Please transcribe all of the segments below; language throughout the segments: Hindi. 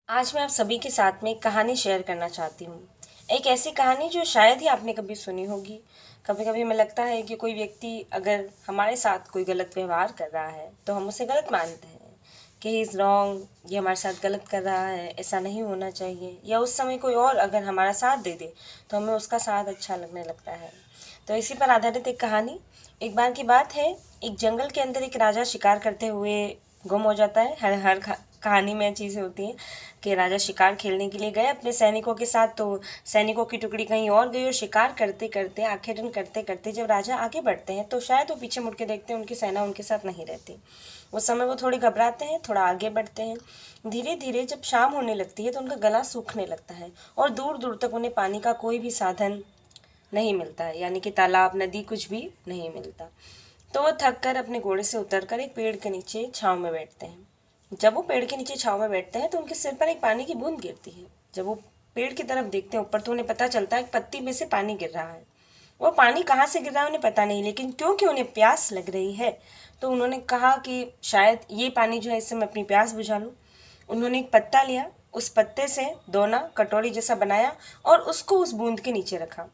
आज मैं आप सभी के साथ में एक कहानी शेयर करना चाहती हूँ। एक ऐसी कहानी जो शायद ही आपने कभी सुनी होगी। कभी कभी हमें लगता है कि कोई व्यक्ति अगर हमारे साथ कोई गलत व्यवहार कर रहा है तो हम उसे गलत मानते हैं कि ही इज़ रॉन्ग, ये हमारे साथ गलत कर रहा है, ऐसा नहीं होना चाहिए। या उस समय कोई और अगर हमारा साथ दे दे तो हमें उसका साथ अच्छा लगने लगता है। तो इसी पर आधारित एक कहानी। एक बार की बात है, एक जंगल के अंदर एक राजा शिकार करते हुए गुम हो जाता है। हर हर कहानी में चीज़ें होती हैं कि राजा शिकार खेलने के लिए गए अपने सैनिकों के साथ, तो सैनिकों की टुकड़ी कहीं और गई और शिकार करते करते आखेटन करते करते जब राजा आगे बढ़ते हैं तो शायद वो पीछे मुड़ के देखते हैं उनकी सेना उनके साथ नहीं रहती। उस समय वो थोड़े घबराते हैं, थोड़ा आगे बढ़ते हैं। धीरे धीरे जब शाम होने लगती है तो उनका गला सूखने लगता है और दूर दूर तक उन्हें पानी का कोई भी साधन नहीं मिलता है, यानी कि तालाब, नदी कुछ भी नहीं मिलता। तो वो थक कर अपने घोड़े से उतरकर एक पेड़ के नीचे छाँव में बैठते हैं। जब वो पेड़ के नीचे छाँव में बैठते हैं तो उनके सिर पर एक पानी की बूंद गिरती है। जब वो पेड़ की तरफ देखते हैं ऊपर तो उन्हें पता चलता है एक पत्ती में से पानी गिर रहा है। वो पानी कहाँ से गिर रहा है उन्हें पता नहीं, लेकिन क्योंकि उन्हें प्यास लग रही है तो उन्होंने कहा कि शायद ये पानी जो है इससे मैं अपनी प्यास बुझा लूँ। उन्होंने एक पत्ता लिया, उस पत्ते से दोना कटोरी जैसा बनाया और उसको उस बूंद के नीचे रखा।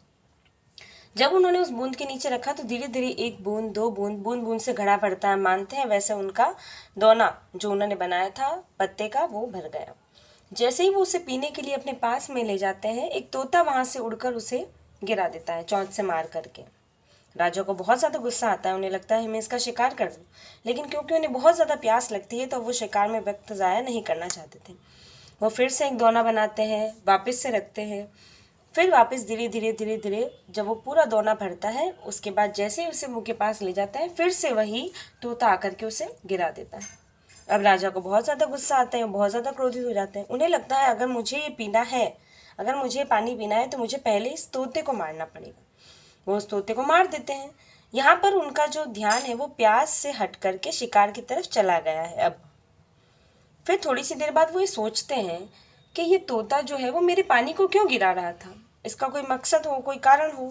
जब उन्होंने उस बूंद के नीचे रखा तो धीरे धीरे एक बूंद, दो बूंद, बूंद बूंद से घड़ा भरता है, मानते हैं वैसे उनका दोना जो उन्होंने बनाया था पत्ते का वो भर गया। जैसे ही वो उसे पीने के लिए अपने पास में ले जाते हैं एक तोता वहां से उड़कर उसे गिरा देता है, चोंच से मार करके। राजा को बहुत ज़्यादा गुस्सा आता है, उन्हें लगता है मैं इसका शिकार कर दूँ, लेकिन क्योंकि उन्हें बहुत ज़्यादा प्यास लगती है तो वो शिकार में वक्त ज़ाया नहीं करना चाहते थे। वो फिर से एक दोना बनाते हैं, वापस से रखते हैं, फिर वापस धीरे धीरे धीरे धीरे जब वो पूरा दोना भरता है उसके बाद जैसे ही उसे मुंह के पास ले जाता है फिर से वही तोता आकर के उसे गिरा देता है। अब राजा को बहुत ज़्यादा गुस्सा आता है, वो बहुत ज़्यादा क्रोधित हो जाते हैं। उन्हें लगता है अगर मुझे ये पीना है, अगर मुझे पानी पीना है तो मुझे पहले इस तोते को मारना पड़ेगा। वो उस तोते को मार देते हैं। यहाँ पर उनका जो ध्यान है वो प्यास से हट करके शिकार की तरफ चला गया है। अब फिर थोड़ी सी देर बाद वो ये सोचते हैं कि ये तोता जो है वो मेरे पानी को क्यों गिरा रहा था, इसका कोई मकसद हो, कोई कारण हो,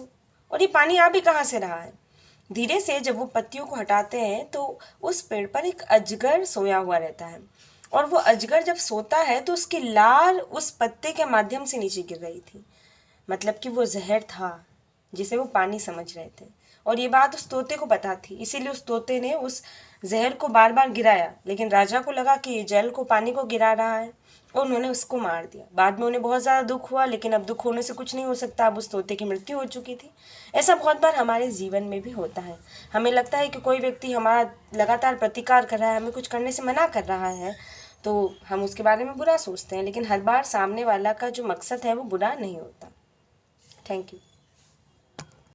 और ये पानी आ भी कहाँ से रहा है। धीरे से जब वो पत्तियों को हटाते हैं तो उस पेड़ पर एक अजगर सोया हुआ रहता है और वो अजगर जब सोता है तो उसकी लार उस पत्ते के माध्यम से नीचे गिर रही थी। मतलब कि वो जहर था जिसे वो पानी समझ रहे थे और ये बात उस तोते को पता थी, इसीलिए उस तोते ने उस जहर को बार बार गिराया। लेकिन राजा को लगा कि ये जल को पानी को गिरा रहा है और उन्होंने उसको मार दिया। बाद में उन्हें बहुत ज़्यादा दुख हुआ, लेकिन अब दुख होने से कुछ नहीं हो सकता, अब उस तोते की मृत्यु हो चुकी थी। ऐसा बहुत बार हमारे जीवन में भी होता है। हमें लगता है कि कोई व्यक्ति हमारा लगातार प्रतिकार कर रहा है, हमें कुछ करने से मना कर रहा है, तो हम उसके बारे में बुरा सोचते हैं, लेकिन हर बार सामने वाला का जो मकसद है वो बुरा नहीं होता। Thank you.